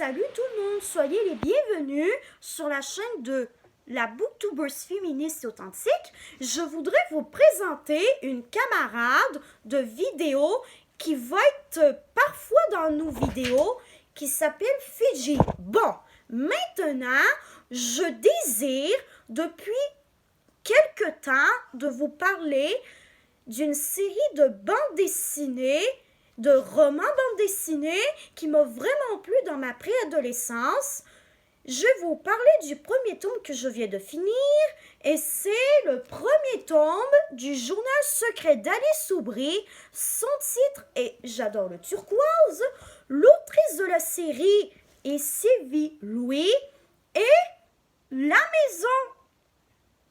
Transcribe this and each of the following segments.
salut tout le monde, soyez les bienvenus sur la chaîne de la Booktubeuse féministe authentique. Je voudrais vous présenter une camarade de vidéo qui va être parfois dans nos vidéos, qui s'appelle Fidji. Bon, maintenant, je désire depuis quelque temps de vous parler d'une série de bandes dessinées, de romans bandes dessinées qui m'a vraiment plu dans ma préadolescence. Je vais vous parler du premier tome que je viens de finir et c'est le premier tome du journal secret d'Alice Aubry. Son titre est J'adore le turquoise. L'autrice de la série est Sylvie Louis et la maison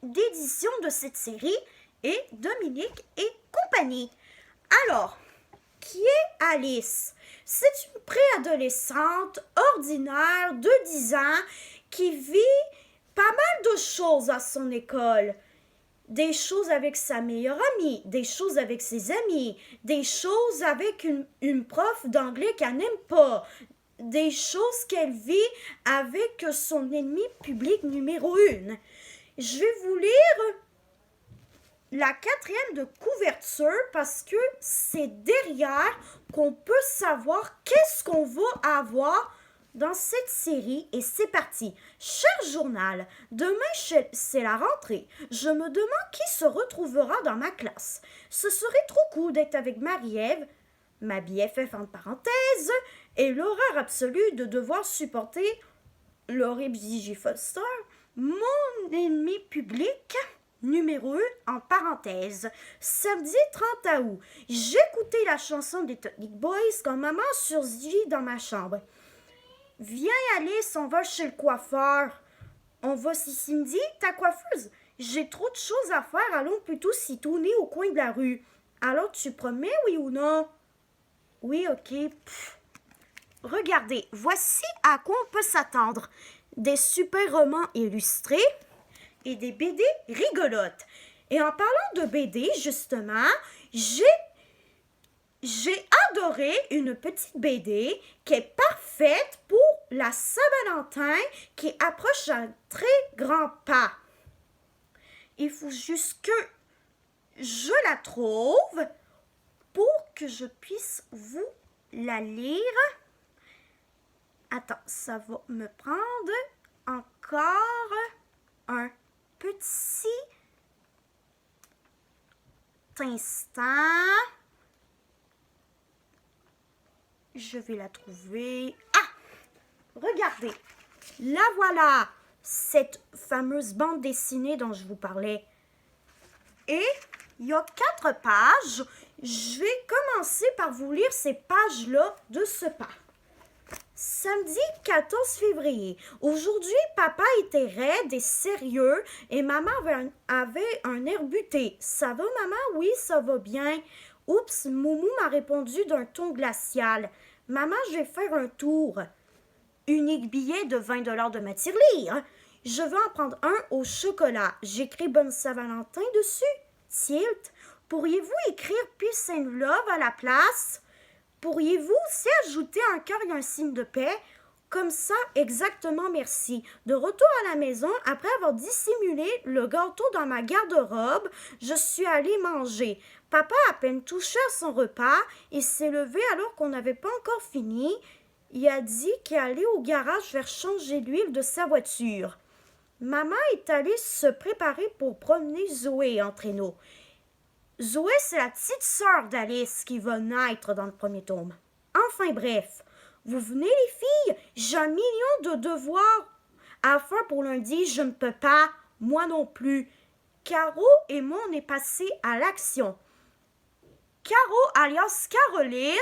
d'édition de cette série est Dominique et compagnie. Alors, qui est Alice? C'est une préadolescente ordinaire de 10 ans qui vit pas mal de choses à son école. Des choses avec sa meilleure amie, des choses avec ses amis, des choses avec une prof d'anglais qu'elle n'aime pas, des choses qu'elle vit avec son ennemi public numéro 1. Je vais vous lire la 4e de couverture parce que c'est derrière qu'on peut savoir qu'est-ce qu'on va avoir dans cette série. Et c'est parti. Cher journal, demain c'est la rentrée. Je me demande qui se retrouvera dans ma classe. Ce serait trop cool d'être avec Marie-Ève, ma BFF entre parenthèses, et l'horreur absolue de devoir supporter l'horrible Gigi Foster, mon ennemi public numéro 1 en parenthèse. Samedi 30 août, j'écoutais la chanson des Tonic Boys quand maman surgit dans ma chambre. Viens Alice, on va chez le coiffeur. On va chez Cindy, ta coiffeuse. J'ai trop de choses à faire, allons plutôt s'y tourner au coin de la rue. Alors tu promets, oui ou non? Oui, ok. Regardez, voici à quoi on peut s'attendre. Des super romans illustrés et des BD rigolotes. Et en parlant de BD, justement, j'ai adoré une petite BD qui est parfaite pour la Saint-Valentin qui approche d'un très grand pas. Il faut juste que je la trouve pour que je puisse vous la lire. Attends, ça va me prendre encore un petit instant. Je vais la trouver. Ah! Regardez. La voilà, cette fameuse bande dessinée dont je vous parlais. Et il y a 4 pages. Je vais commencer par vous lire ces pages-là de ce pas. Samedi 14 février. Aujourd'hui, papa était raide et sérieux et maman avait un air buté. Ça va, maman? Oui, ça va bien. Oups, Moumou m'a répondu d'un ton glacial. Maman, je vais faire un tour. Unique billet de 20 $ de ma tirelire. Je vais en prendre un au chocolat. J'écris Bonne Saint-Valentin dessus. Tilt. Pourriez-vous écrire Peace and Love à la place? Pourriez-vous aussi ajouter un cœur et un signe de paix? Comme ça, exactement, merci. De retour à la maison, après avoir dissimulé le gâteau dans ma garde-robe, je suis allée manger. Papa a à peine touché à son repas. Il s'est levé alors qu'on n'avait pas encore fini. Il a dit qu'il allait au garage faire changer l'huile de sa voiture. Maman est allée se préparer pour promener Zoé en traîneau. Zoé, c'est la petite sœur d'Alice qui va naître dans le premier tome. Enfin bref, vous venez les filles? J'ai 1 million de devoirs à faire pour lundi, je ne peux pas, moi non plus. Caro et moi, on est passés à l'action. Caro, alias Caroline,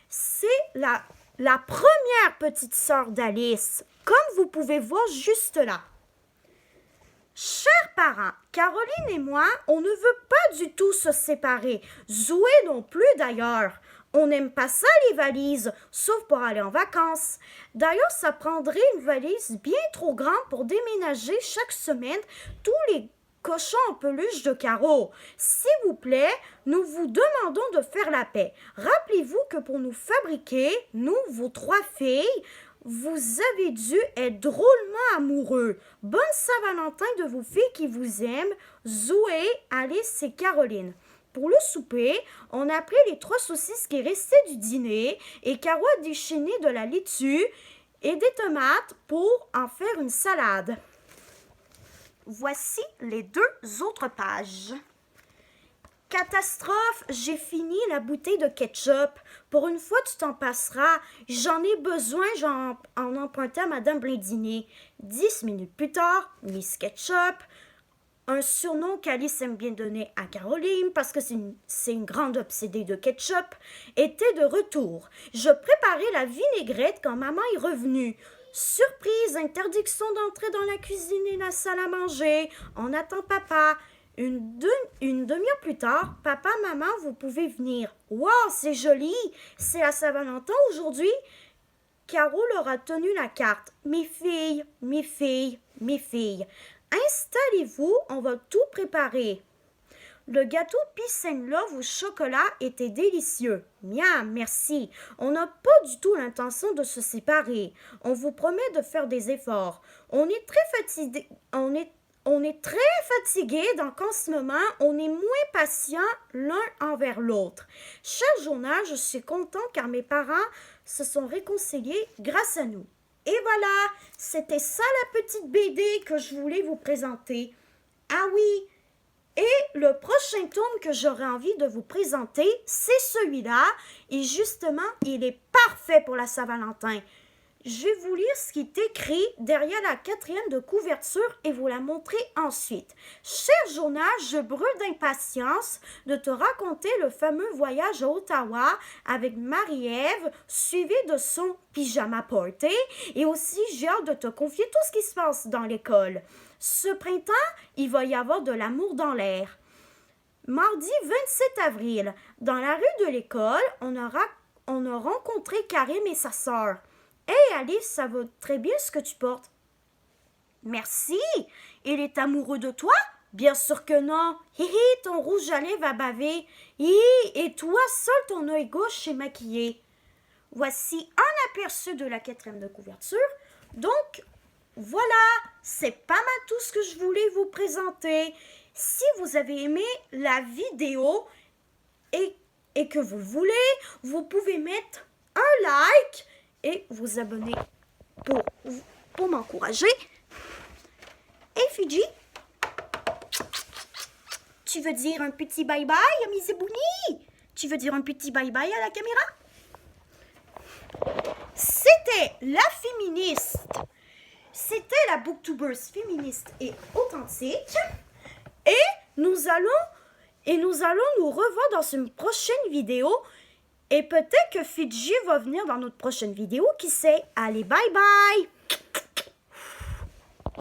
c'est la première petite sœur d'Alice, comme vous pouvez voir juste là. Chers parents, Caroline et moi, on ne veut pas du tout se séparer. Zoé non plus d'ailleurs. On n'aime pas ça les valises, sauf pour aller en vacances. D'ailleurs, ça prendrait une valise bien trop grande pour déménager chaque semaine tous les cochons en peluche de Caro. S'il vous plaît, nous vous demandons de faire la paix. Rappelez-vous que pour nous fabriquer, nous, vos 3 filles, vous avez dû être drôlement amoureux. Bonne Saint-Valentin de vos filles qui vous aiment, Zoé, Alice et Caroline. Pour le souper, on a pris les 3 saucisses qui restaient du dîner et Caro a déchaîné de la laitue et des tomates pour en faire une salade. Voici les 2 autres pages. Catastrophe, j'ai fini la bouteille de ketchup. Pour une fois, tu t'en passeras. J'en ai besoin, j'en empruntais à Madame Blindini. 10 minutes plus tard, Miss Ketchup, un surnom qu'Alice aime bien donner à Caroline parce que c'est une grande obsédée de ketchup, était de retour. Je préparais la vinaigrette quand maman est revenue. Surprise, interdiction d'entrer dans la cuisine et la salle à manger. On attend papa. Une demi-heure plus tard, papa, maman, vous pouvez venir. Wow, c'est joli! C'est la Saint-Valentin aujourd'hui? Caro leur a tenu la carte. Mes filles, mes filles, mes filles. Installez-vous, on va tout préparer. Le gâteau Peace and Love au chocolat était délicieux. Miam, merci. On n'a pas du tout l'intention de se séparer. On vous promet de faire des efforts. On est très fatigué. Donc en ce moment, on est moins patient l'un envers l'autre. Cher Jonah, je suis content car mes parents se sont réconciliés grâce à nous. Et voilà, c'était ça la petite BD que je voulais vous présenter. Ah oui, et le prochain tome que j'aurais envie de vous présenter, c'est celui-là. Et justement, il est parfait pour la Saint-Valentin. Je vais vous lire ce qui est écrit derrière la 4e de couverture et vous la montrer ensuite. Cher Jonas, je brûle d'impatience de te raconter le fameux voyage à Ottawa avec Marie-Ève, suivi de son pyjama party. Et aussi, j'ai hâte de te confier tout ce qui se passe dans l'école. Ce printemps, il va y avoir de l'amour dans l'air. Mardi 27 avril, dans la rue de l'école, on a rencontré Karim et sa sœur. « Hey Alice, ça va très bien ce que tu portes. »« Merci. Il est amoureux de toi? »« Bien sûr que non. Hihi, ton rouge à lèvres a bavé. Hihi, et toi, seul ton œil gauche est maquillé. » Voici un aperçu de la 4e de couverture. Donc, voilà, c'est pas mal tout ce que je voulais vous présenter. Si vous avez aimé la vidéo et que vous le voulez, vous pouvez mettre un like et vous abonner pour m'encourager. Et Fidji, tu veux dire un petit bye-bye à mes ébounis? Tu veux dire un petit bye-bye à la caméra? C'était la féministe. C'était la Booktubers féministe et authentique. Et nous allons nous revoir dans une prochaine vidéo. Et peut-être que Fidji va venir dans notre prochaine vidéo, qui sait? Allez, bye bye!